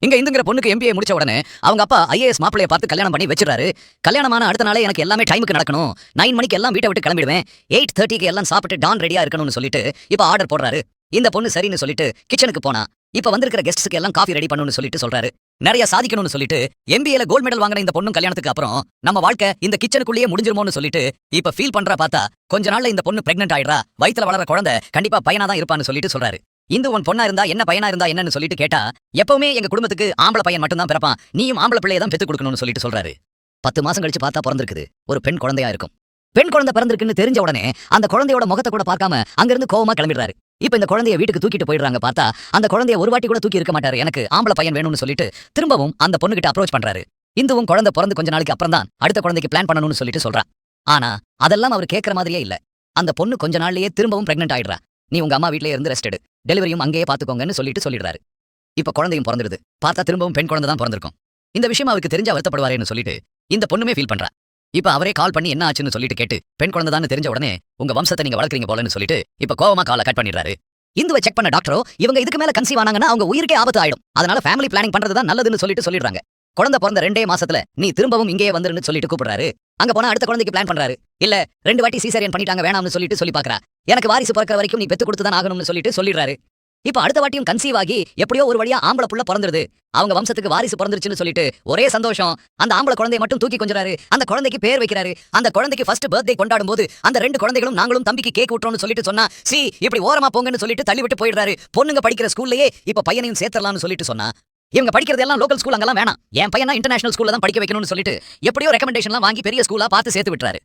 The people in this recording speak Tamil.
இங்க இந்துங்கிற பொண்ணுக்கு எம்பிஏ முடிச்ச உடனே அவங்க அப்பா ஐஏஎஸ் மாப்பிளைய பார்த்து கல்யாணம் பண்ணி வச்சிருக்காரு. கல்யாணமான அடுத்த நாளே எனக்கு எல்லாமே டைமுக்கு நடக்கணும், 9 மணிக்கு எல்லாம் வீட்டை விட்டு கிளம்பிடுவேன், 8:30க்கு எல்லாம் சாப்பிட்டு டான் ரெடியா இருக்கணும்னு சொல்லிட்டு இப்ப ஆர்டர் போடுறாரு. இந்த பொண்ணு சரின்னு சொல்லிட்டு கிச்சனுக்கு போனா இப்ப வந்திருக்கிற கெஸ்ட்ஸ்க்கு எல்லாம் காஃபி ரெடி பண்ணணும்னு சொல்லிட்டு சொல்றாரு. நிறைய சாதிக்கணும்னு சொல்லிட்டு எம்பிஏல கோல்ட் மெடல் வாங்கின இந்த பொண்ணும் கல்யாணத்துக்கு அப்புறம் நம்ம வாழ்க்கை இந்த கிச்சனுக்குள்ளேயே முடிஞ்சிருமோன்னு சொல்லிட்டு இப்ப ஃபீல் பண்றா. பார்த்தா கொஞ்ச நாள்ல இந்த பொண்ணு பிரெக்னென்ட் ஆயிடுறா. வயித்துல வளர குழந்தை கண்டிப்பா பையனா தான் இருப்பான்னு சொல்லிட்டு சொல்றாரு. இந்து உன் பொண்ணா இருந்தா என்ன பையனா இருந்தா என்னன்னு சொல்லிட்டு கேட்டா எப்பவுமே எங்க குடும்பத்துக்கு ஆம்பளை பையன் மட்டும் தான் பிறப்பான், நீயும் ஆம்பளை பிள்ளையை தான் பெத்து கொடுக்கணும்னு சொல்லிட்டு சொல்றாரு. 10 மாசம் கழிச்சு பார்த்தா பிறந்திருக்குது ஒரு பெண் குழந்தையா இருக்கும். பெண் குழந்தை பிறந்திருக்குன்னு தெரிஞ்ச உடனே அந்த குழந்தையோட முகத்தை கூட பார்க்காம அங்கிருந்து கோவமா கிளம்பிடுறாரு. இப்ப இந்த குழந்தைய வீட்டுக்கு தூக்கிட்டு போயிடுறாங்க. பார்த்தா அந்த குழந்தைய ஒரு வாட்டி கூட தூக்கி இருக்க மாட்டாரு. எனக்கு ஆம்பளை பையன் வேணும்னு சொல்லிட்டு திரும்பவும் அந்த பொண்ணுகிட்ட அப்ரோச் பண்றாரு. இந்துவும் குழந்தை பிறந்து கொஞ்ச நாளைக்கு அப்புறம் தான் அடுத்த குழந்தைக்கு பிளான் பண்ணணும்னு சொல்லிட்டு சொல்றான். ஆனா அதெல்லாம் அவர் கேட்கற மாதிரியே இல்ல. அந்த பொண்ணு கொஞ்ச நாள்லயே திரும்பவும் பிரெக்னென்ட் ஆயிடுறா. நீ உங்க அம்மா வீட்லயே இருந்து ரெஸ்ட் எடு, டெலிவரியும் அங்கேயே பாத்துக்கோங்கன்னு சொல்லிட்டு சொல்லிடுறாரு. இப்ப குழந்தையும் பிறந்துருது. பார்த்தா திரும்பவும் பெண் குழந்தை தான் பிறந்திருக்கும். இந்த விஷயம் அவருக்கு தெரிஞ்சா வருத்தப்படுவாரேன்னு சொல்லிட்டு இந்த பொண்ணுமே ஃபீல் பண்றா. இப்ப அவரே கால் பண்ணி என்ன ஆச்சுன்னு சொல்லிட்டு கேட்டு பெண் குழந்தை தான் தெரிஞ்ச உடனே உங்க வம்சத்தை நீங்க வளர்க்குறீங்க போலன்னு சொல்லிட்டு இப்ப கோவமா காலை கட் பண்ணிடுறாரு. இந்துவை செக் பண்ண டாக்டரோ இவங்க இதுக்கு மேல கன்சீவ் ஆனாங்கன்னா அவங்க உயிருக்கே ஆபத்து ஆயிடும், அதனால ஃபேமிலி பிளானிங் பண்றதுதான் நல்லதுன்னு சொல்லிட்டு சொல்லிடுறாங்க. குழந்தை பிறந்த 2 மாசத்துல நீ திரும்பவும் இங்கேயே வந்துருன்னு சொல்லிட்டு கூப்பிடுறாரு. அங்க போனா அடுத்த குழந்தைக்கு பிளான் பண்றாரு. இல்ல 2 வாட்டி சீசரியன் பண்ணிட்டாங்க வேணாம்னு சொல்லிட்டு சொல்லி பாக்குறா. எனக்கு வாரிசு பிறக்கிற வரைக்கும் நீ பெத்து கொடுத்துதான் ஆகணும்னு சொல்லிட்டு சொல்லிடுறாரு. இப்ப அடுத்த வாட்டியும் கன்சீவ் ஆகி எப்படியோ ஒரு வழியா ஆம்பளை புள்ள பிறந்துருது. அவங்க வம்சத்துக்கு வாரிசு பிறந்துருச்சுன்னு சொல்லிட்டு ஒரே சந்தோஷம். அந்த ஆம்பளை குழந்தையை மட்டும் தூக்கி கொஞ்சறாரு. அந்த குழந்தைக்கு பேர் வைக்கிறாரு. அந்த குழந்தைக்கு ஃபர்ஸ்ட் பர்த்டே கொண்டாடும் போது அந்த 2 குழந்தைகளும் நாங்களும் தம்பிக்கு கேக் விட்டுறோம்னு சொல்லிட்டு சொன்னா சி இப்படி ஓரமா போங்கன்னு சொல்லிட்டு தள்ளி விட்டு போயிடுறாரு. பொண்ணுங்க படிக்கிற ஸ்கூல்லயே இப்ப பையனையும் சேர்த்தலாம்னு சொல்லிட்டு சொன்னா இவங்க படிக்கிறது எல்லாம் லோக்கல் ஸ்கூல் அங்கெல்லாம் வேணாம், என் பையனா இன்டர்நேஷனல் ஸ்கூல்ல தான் படிக்க வைக்கணும்னு சொல்லிட்டு எப்படியோ ரெக்கமெண்டேஷன்லாம் வாங்கி பெரிய ஸ்கூலா பார்த்து சேர்த்து விட்டுறாரு.